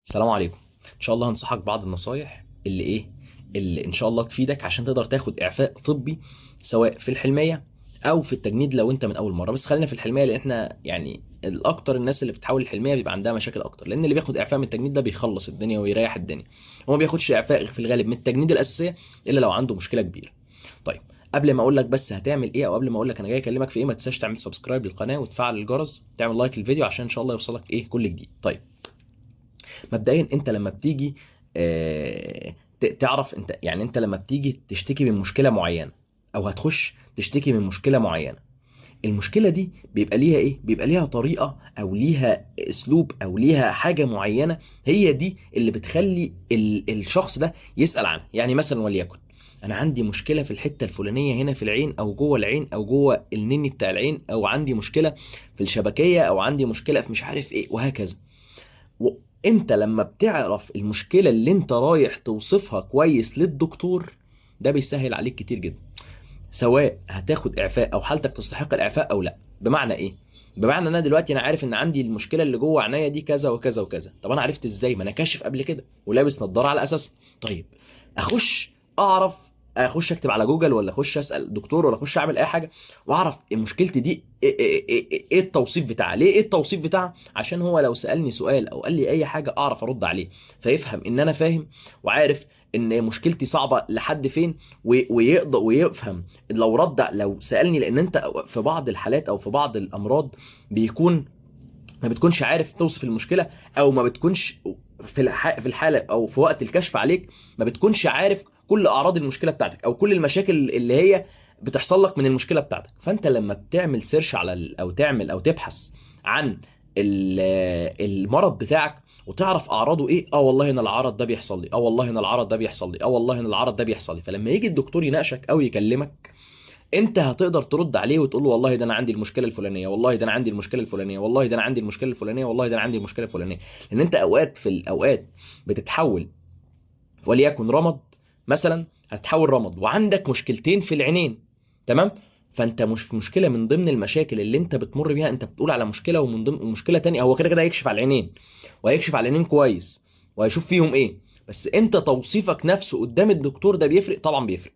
السلام عليكم. ان شاء الله هنصحك بعض النصايح اللي ان شاء الله تفيدك عشان تقدر تاخد اعفاء طبي، سواء في الحلميه او في التجنيد لو انت من اول مره. بس خلينا في الحلميه لان احنا يعني الاكتر الناس اللي بتحاول الحلميه بيبقى عندها مشاكل اكتر، لان اللي بياخد اعفاء من التجنيد ده بيخلص الدنيا ويريح الدنيا، وما بياخدش اعفاء في الغالب من التجنيد الاساسيه الا لو عنده مشكله كبيره. طيب، قبل ما اقول لك بس هتعمل ايه، او قبل ما اقول لك انا جاي اكلمك في ايه، ما تنساش تعمل سبسكرايب للقناه وتفعل الجرس وتعمل لايك للفيديو عشان ان شاء الله يوصلك كل جديد. طيب، مبدئيا انت لما بتيجي تعرف انت، يعني انت لما بتيجي تشتكي من مشكله معينه او هتخش تشتكي من مشكله معينه، المشكله دي بيبقى ليها بيبقى ليها طريقه او ليها اسلوب او ليها حاجه معينه، هي دي اللي بتخلي الشخص ده يسال عنها. يعني مثلا وليكن انا عندي مشكله في الحته الفلانيه هنا في العين او جوه العين او جوه النني بتاع العين، او عندي مشكله في الشبكيه، او عندي مشكله في مش عارف ايه وهكذا. وانت لما بتعرف المشكله اللي انت رايح توصفها كويس للدكتور، ده بيسهل عليك كتير جدا، سواء هتاخد اعفاء او حالتك تستحق الاعفاء او لا. بمعنى ايه؟ بمعنى ان انا دلوقتي انا عارف ان عندي المشكله اللي جوه عينيا دي كذا وكذا وكذا. طب انا عرفت ازاي؟ ما انا كاشف قبل كده ولابس نظاره على اساس. طيب، اخش اعرف، اخش اكتب على جوجل ولا اخش اسال دكتور ولا اخش اعمل اي حاجه واعرف مشكلتي دي إيه التوصيف بتاعها. ليه ايه التوصيف بتاعها؟ عشان هو لو سالني سؤال او قال لي اي حاجه اعرف ارد عليه، فيفهم ان انا فاهم وعارف ان مشكلتي صعبه لحد فين، ويقدر ويفهم لو سالني. لان انت في بعض الحالات او في بعض الامراض بيكون ما بتكونش عارف توصف المشكله، او ما بتكونش في الحاله او في وقت الكشف عليك ما بتكونش عارف كل اعراض المشكله بتاعتك او كل المشاكل اللي هي بتحصل لك من المشكله بتاعتك. فانت لما بتعمل سيرش على او تعمل او تبحث عن المرض بتاعك وتعرف اعراضه ايه، والله انا العرض ده بيحصل لي، والله انا العرض ده بيحصل لي، والله انا العرض ده بيحصل لي، فلما يجي الدكتور يناقشك او يكلمك انت هتقدر ترد عليه وتقول له والله ده انا عندي المشكله الفلانيه، والله ده انا عندي المشكله الفلانيه، والله ده انا عندي المشكله الفلانيه، والله ده انا عندي المشكله الفلانيه. لان انت اوقات في الاوقات بتتحول، وليكن رمد مثلا، هتتحول رمد وعندك مشكلتين في العينين، تمام؟ فانت مش في مشكله من ضمن المشاكل اللي انت بتمر بيها، انت بتقول على مشكله ومن ضمن مشكله تانية. هو كده كده هيكشف على العينين وهيكشف على العينين كويس وهيشوف فيهم ايه، بس انت توصيفك نفسه قدام الدكتور ده بيفرق طبعا. بيفرق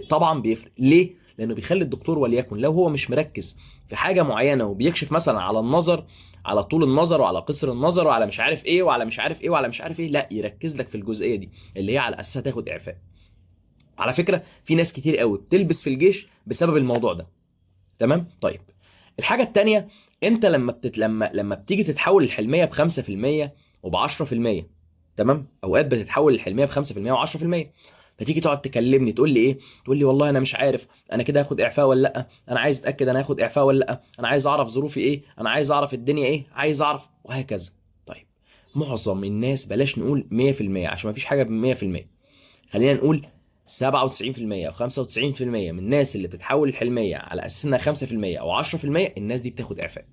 طبعا. بيفرق ليه؟ لانه بيخلي الدكتور وليكن لو هو مش مركز في حاجه معينه وبيكشف مثلا على النظر، على طول النظر وعلى قصر النظر وعلى مش عارف ايه وعلى مش عارف ايه وعلى مش عارف ايه، لا، يركز لك في الجزئيه دي اللي هي على اساسها تاخد اعفاء. على فكره في ناس كتير قوي بتلبس في الجيش بسبب الموضوع ده. تمام؟ طيب، الحاجه التانيه، انت لما بتيجي تتحول الحلميه ب 5% وب 10%، تمام؟ اوقات بتتحول الحلميه ب 5% و10%، فتيجي تقعد تكلمني تقول لي ايه؟ تقول لي والله انا مش عارف انا كده هاخد اعفاء ولا لا، انا عايز اتاكد انا هاخد اعفاء ولا لا، انا عايز اعرف ظروفي ايه، انا عايز اعرف الدنيا ايه، عايز اعرف وهكذا. طيب، معظم الناس، بلاش نقول 100% عشان ما فيش حاجه ب 100%، خلينا نقول 97% او 95% من الناس اللي بتتحول الحلميه على اساس انها 5% او 10%، الناس دي بتاخد اعفاء.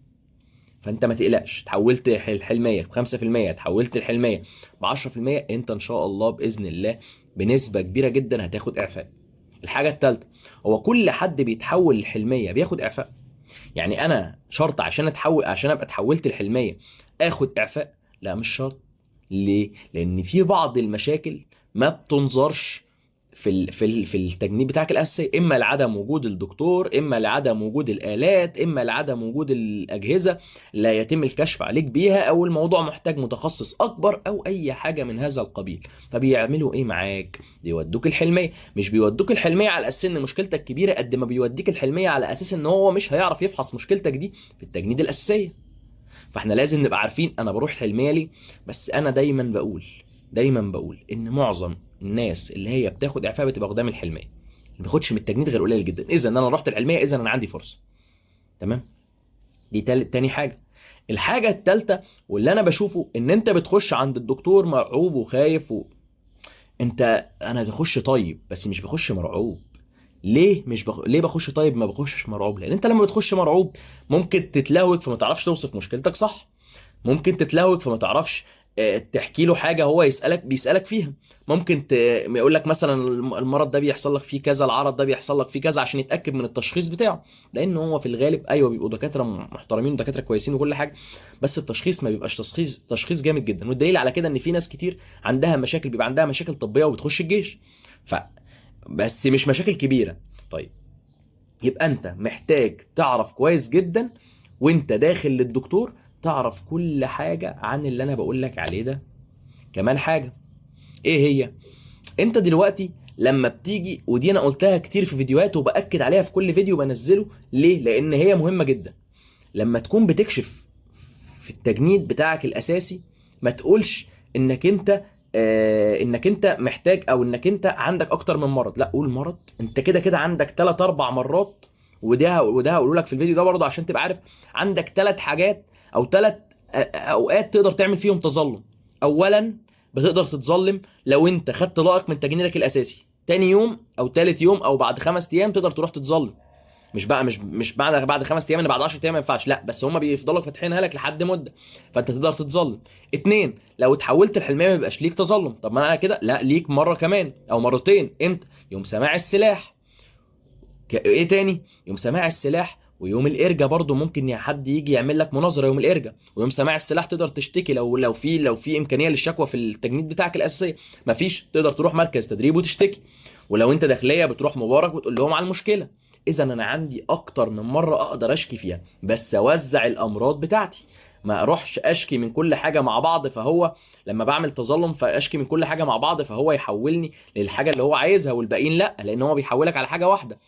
فانت ما تقلقش، تحولت الحلميه ب 5%، تحولت الحلميه ب 10%، انت ان شاء الله باذن الله بنسبه كبيره جدا هتاخد اعفاء. الحاجه الثالثه، هو كل حد بيتحول الحلميه بياخد اعفاء؟ يعني انا شرط عشان اتحول، عشان ابقى اتحولت الحلميه اخد اعفاء؟ لا، مش شرط. ليه؟ لان في بعض المشاكل ما بتنظرش في التجنيد بتاعك الاساسي، اما لعدم وجود الدكتور، اما لعدم وجود الالات، اما لعدم وجود الاجهزه لا يتم الكشف عليك بيها، او الموضوع محتاج متخصص اكبر او اي حاجه من هذا القبيل. فبيعملوا ايه معاك؟ بيودوك الحلميه. مش بيودوك الحلميه على اساس ان مشكلتك كبيره، قد ما بيوديك الحلميه على اساس ان هو مش هيعرف يفحص مشكلتك دي في التجنيد الاساسيه. فاحنا لازم نبقى عارفين انا بروح الحلميه ليه. بس انا دايما بقول ان معظم الناس اللي هي بتاخد اعفاء بتبقى قدام الحلميه، ما بياخدش من التجنيد غير قليل جدا. اذا انا رحت الحلميه اذا انا عندي فرصه. تمام؟ دي تاني حاجه. الحاجه الثالثه واللي انا بشوفه ان انت بتخش عند الدكتور مرعوب وخايف انا بخش طيب بس مش بخش مرعوب. ليه ليه بخش طيب ما بخشش مرعوب؟ لان انت لما بتخش مرعوب ممكن تتلهوك فما تعرفش توصف مشكلتك صح. ممكن تتلهوج فما تعرفش تحكي له حاجه هو بيسالك فيها. ممكن يقول لك مثلا المرض ده بيحصل لك فيه كذا، العرض ده بيحصل لك فيه كذا، عشان يتاكد من التشخيص بتاعه. لان هو في الغالب ايوه بيبقوا دكاتره محترمين ودكاتره كويسين وكل حاجه، بس التشخيص ما بيبقاش تشخيص جامد جدا. والدليل على كده ان في ناس كتير عندها مشاكل، بيبقى عندها مشاكل طبيه وبتخش الجيش، بس مش مشاكل كبيره. طيب يبقى انت محتاج تعرف كويس جدا وانت داخل للدكتور، تعرف كل حاجة عن اللي انا بقول لك عليه ده. كمان حاجة، ايه هي؟ انت دلوقتي لما بتيجي، ودي انا قلتها كتير في فيديوهات وبأكد عليها في كل فيديو بنزله، ليه؟ لان هي مهمة جدا. لما تكون بتكشف في التجنيد بتاعك الاساسي، ما تقولش انك انت محتاج او انك انت عندك اكتر من مرض. لا، قول مرض، انت كده كده عندك 3 4 مرات. وده هقوله لك في الفيديو ده برضه عشان تبقى عارف. عندك 3 حاجات او 3 اوقات تقدر تعمل فيهم تظلم. اولا، بتقدر تتظلم لو انت خدت لائق من تجنيدك الاساسي، تاني يوم او تالت يوم او بعد 5 ايام تقدر تروح تتظلم. مش بعد 5 ايام، ان بعد 10 ايام ما ينفعش، لا، بس هم بيفضلوا فاتحينها لك لحد مده، فانت تقدر تتظلم. 2، لو اتحولت الحلميه ما يبقاش ليك تظلم. طب ما انا كده لا، ليك مره كمان او مرتين. امتى؟ يوم سماع السلاح. ايه تاني؟ يوم سماع السلاح ويوم الارجا. برضو ممكن حد يجي يعمل لك مناظره يوم الارجا. ويوم سماع السلاح تقدر تشتكي لو في امكانيه للشكوى في التجنيد بتاعك الاساسيه. مفيش، تقدر تروح مركز تدريب وتشتكي. ولو انت داخليه بتروح مبارك وتقول لهم على المشكله. اذا انا عندي اكتر من مره اقدر اشكي فيها، بس اوزع الامراض بتاعتي. ما اروحش اشكي من كل حاجه مع بعض، فهو لما بعمل تظلم فاشكي من كل حاجه مع بعض، فهو يحولني للحاجه اللي هو عايزها والباقيين لا، لان هو بيحولك على حاجه واحده.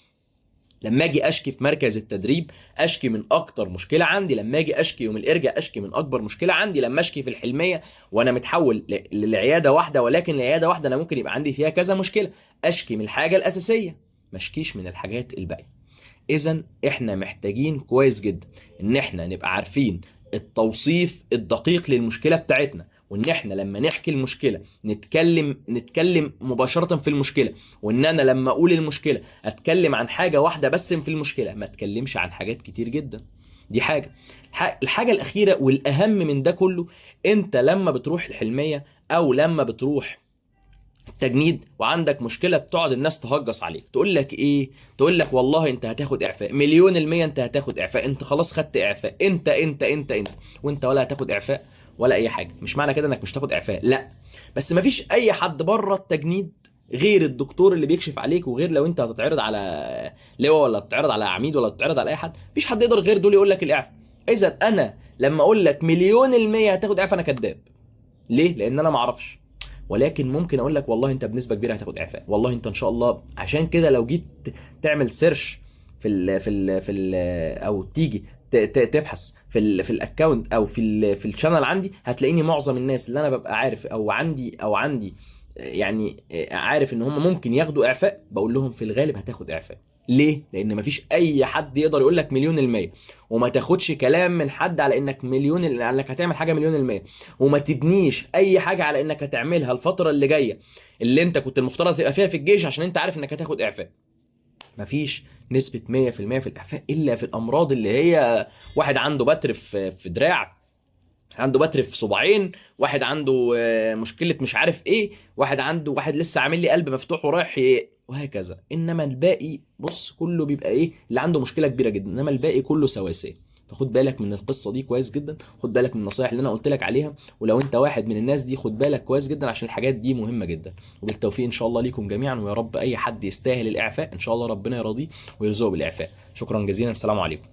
لما اجي اشكي في مركز التدريب اشكي من اكتر مشكله عندي، لما اجي اشكي يوم الارجاء اشكي من اكبر مشكله عندي، لما اشكي في الحلميه وانا متحول لعياده واحده، ولكن العياده واحده انا ممكن يبقى عندي فيها كذا مشكله، اشكي من الحاجه الاساسيه، ما اشكيش من الحاجات الباقيه. اذا احنا محتاجين كويس جدا ان احنا نبقى عارفين التوصيف الدقيق للمشكله بتاعتنا، وان احنا لما نحكي المشكله نتكلم مباشره في المشكله، وان انا لما اقول المشكله اتكلم عن حاجه واحده بس في المشكله، ما اتكلمش عن حاجات كتير جدا. دي حاجه. الحاجه الاخيره والاهم من ده كله، انت لما بتروح الحلميه او لما بتروح التجنيد وعندك مشكله، بتقعد الناس تهجص عليك، تقول لك ايه؟ تقول لك والله انت هتاخد اعفاء، مليون المية انت هتاخد اعفاء، انت خلاص خدت اعفاء، انت وانت ولا هتاخد اعفاء ولا اي حاجه. مش معنى كده انك مش تاخد اعفاء، لا، بس مفيش اي حد بره التجنيد غير الدكتور اللي بيكشف عليك، وغير لو انت هتتعرض على لواء ولا هتتعرض على عميد ولا هتتعرض على اي حد، مفيش حد يقدر غير دول يقول لك الاعفاء. اذا انا لما اقول لك مليون المية هتاخد اعفاء انا كذاب. ليه؟ لان انا ما اعرفش. ولكن ممكن اقول لك والله انت بنسبه كبيره هتاخد اعفاء، والله انت ان شاء الله. عشان كده لو جيت تعمل سيرش في ال او تيجي تبحث في الاكونت او في الشانل عندي، هتلاقيني معظم الناس اللي انا ببقى عارف او عندي يعني عارف ان هم ممكن ياخدوا اعفاء، بقول لهم في الغالب هتاخد اعفاء. ليه؟ لان مفيش اي حد يقدر يقول لك مليون المية. وما تاخدش كلام من حد على انك انك هتعمل حاجه مليون المية. وما تبنيش اي حاجه على انك هتعملها الفتره اللي جايه اللي انت كنت المفترض تبقى فيها في الجيش عشان انت عارف انك هتاخد اعفاء. مفيش نسبه 100% في الاعفاء الا في الامراض اللي هي واحد عنده بتر في دراع، عنده بتر في صباعين، واحد عنده مشكله مش عارف ايه، واحد لسه عامل لي قلب مفتوح ورايح وهكذا. انما الباقي بص كله بيبقى ايه، اللي عنده مشكله كبيره جدا، انما الباقي كله سواسيه. فخد بالك من القصه دي كويس جدا، خد بالك من النصايح اللي انا قلت لك عليها، ولو انت واحد من الناس دي خد بالك كويس جدا عشان الحاجات دي مهمه جدا. وبالتوفيق ان شاء الله ليكم جميعا، ويا رب اي حد يستاهل الاعفاء ان شاء الله ربنا يرضيه ويرزقه بالاعفاء. شكرا جزيلا، السلام عليكم.